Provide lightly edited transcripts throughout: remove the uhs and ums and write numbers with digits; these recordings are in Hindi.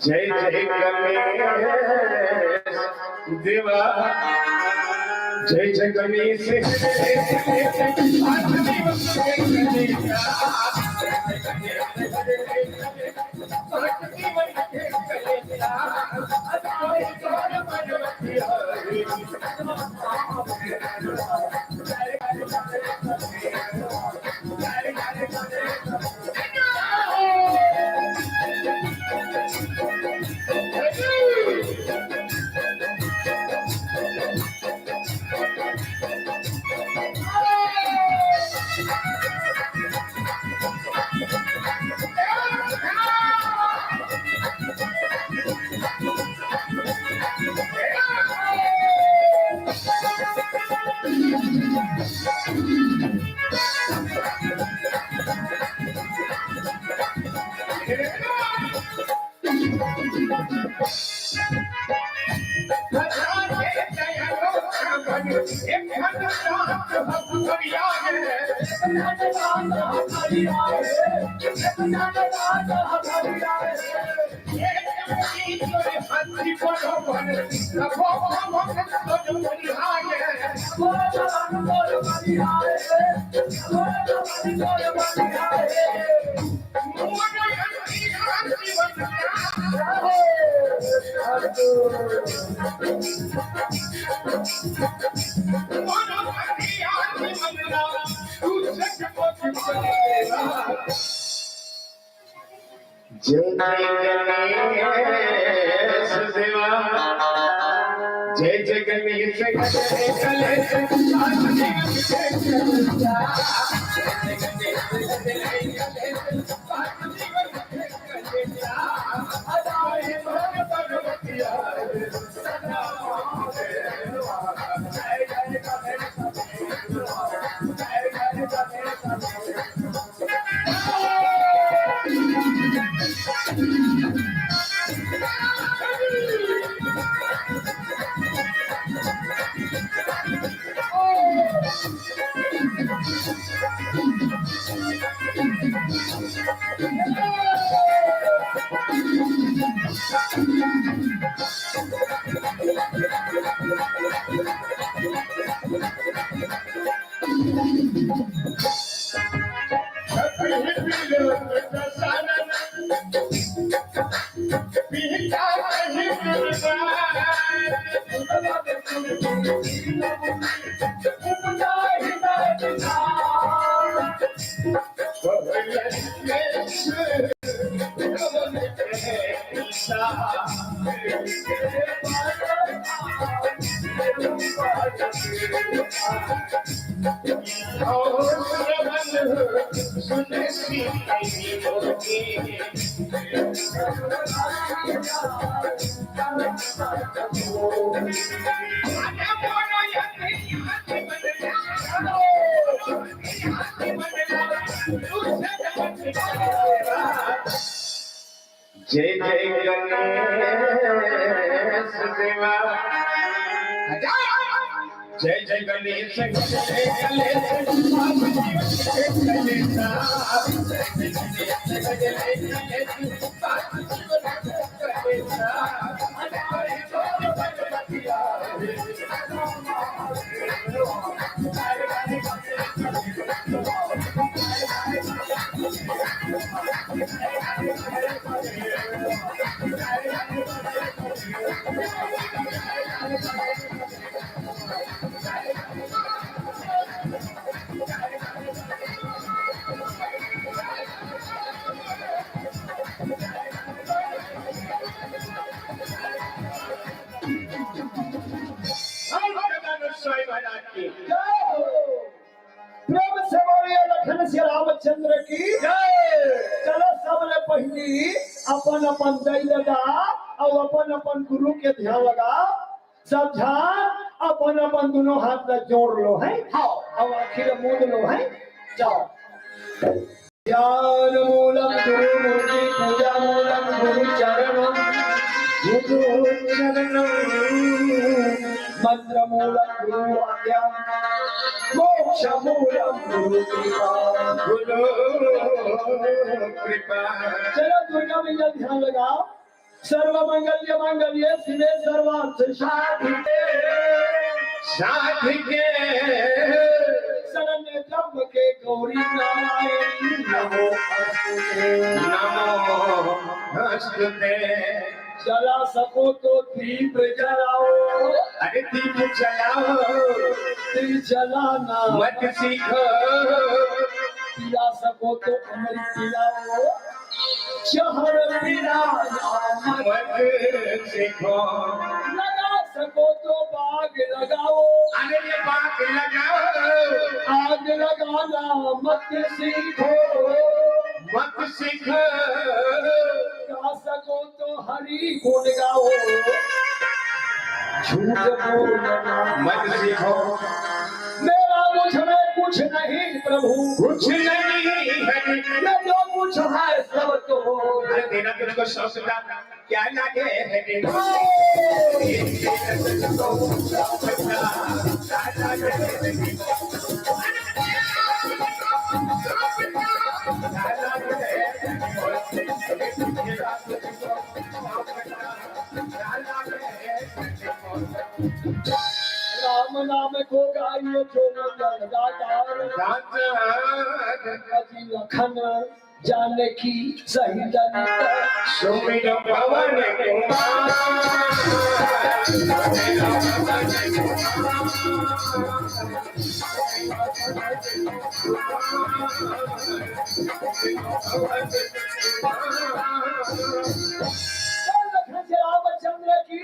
जय जय गणेश देवा जय जय गणेश जय गणेश देवा जय जय गणेश जय जय गणेश देवा जय जय गणेश रामचंद्र की जय। चलो सबले पहली अपन अपन दई लगा और अपन अपन गुरु के ध्यान लगा सब ध्यान अब अपन अपन दोनों हाथ में जोड़ लो है। हाँ अब आखिर मूड लो है। जाओ। ज्ञान मूलम गुरु मूर्ति पूजा मूलम गुरु चरणम गुरु चरणम मंत्र मूलम गुरु आज्ञा मोक्ष मूलम गुरु कृपा। चलो दुर्गा मैया ध्यान लगाओ। सर्व मंगल्य मंगल्य शिवे सर्वार्थ साधिके साधिके शरण्य ब्रह्म के गौरी नारायणी नमो नमोस्तुते। जला सको तो दीप जलाओ। अरे दीप जलाओ दिल जलाना मत सीखो। पिला सको तो अमृत पिलाओ। जहर पिलाना मत सीखो। लगा सको तो बाग लगाओ। अरे ये बाग लगाओ। आग लगाना मत सीखो मत सीखो। गा सको तो हरि गुण गाओ। झूठ बोलना मत सीखो। मेरा मुझ में कुछ नहीं प्रभु कुछ नहीं है। मैं जो कुछ है सब तो तेरा तुझको सोचता क्या लगे। राम नाम को गाइयो जो मंगल दाता। अजी लखन जानकी सहित सुमिर पवन कुमार। रामचंद्र की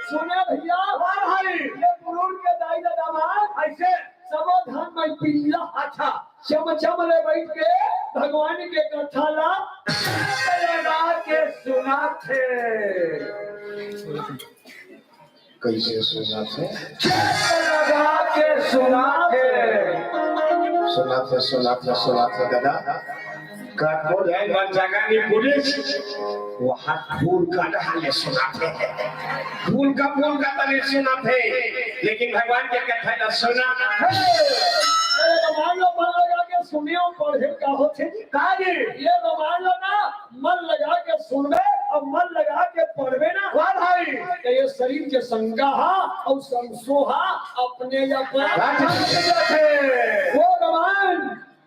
सुने भैया भाई ये गुरु के दाई दामाद ऐसे समाधान में पीला। अच्छा चम ले बैठ के भगवान के कथा लगा के सुना थे। कैसे सुना थे? लगा के सुना थे दादा। काटोर है मन जगानी पुलिस वो हाथ फूल का ढाले सुनाते हैं। फूल का तने सुनाते लेकिन भगवान के कथा न सुना। अरे भगवान लो मन लगा के सुनियो पढ़े का होते काजी। ये भगवान लो ना मन लगा के सुनबे और मन लगा के पढ़बे ना। वाह भाई ये शरीर के संगा और संसोहा अपने वो भगवान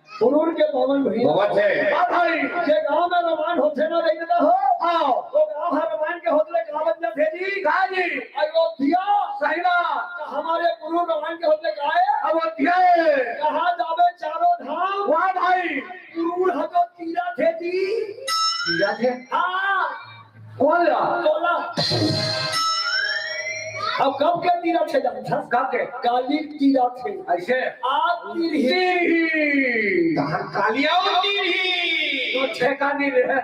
गुरु के भवन भैया भाई ये गांव में रमान होते ना रही ना हो। आओ तो गांव है रमान के होतले गावत न भेजी काजी। अयोध्या सही बात। हमारे गुरु रमान के होतले काए अयोध्या। कहां जावे चारों धाम। वाह भाई गुरु हतो तीरा थे तीरा थे। हां कौन ला बोला। अब कब के तीरा थे जानता कब के काली तीरा थे ऐसे आज तीर कालिया तो ठेकानी रहे।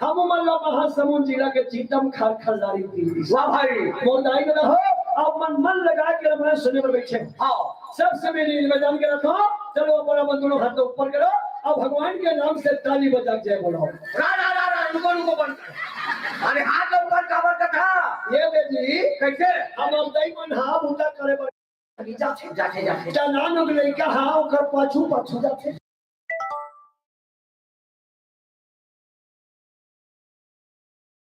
हम मल्ला महासमुंद जिला के चीतम खार खलदारी तीर। वाह भाई मोरदाई में रहो अब मन लगा के रमना सुने पर बैठे। हाँ सबसे मेरी निवेदन के रखो। चलो अपना मन दोनों हाथ ऊपर करो अब भगवान के नाम से ताली बजा जय बोलो। रुको बंद। अरे हाथ ऊपर काबर कथा ये बेजी कैसे हम अब दई मन हां बूटा करे बर जाते जाते जाते नान उगले का हां ओकर पाछू जाते।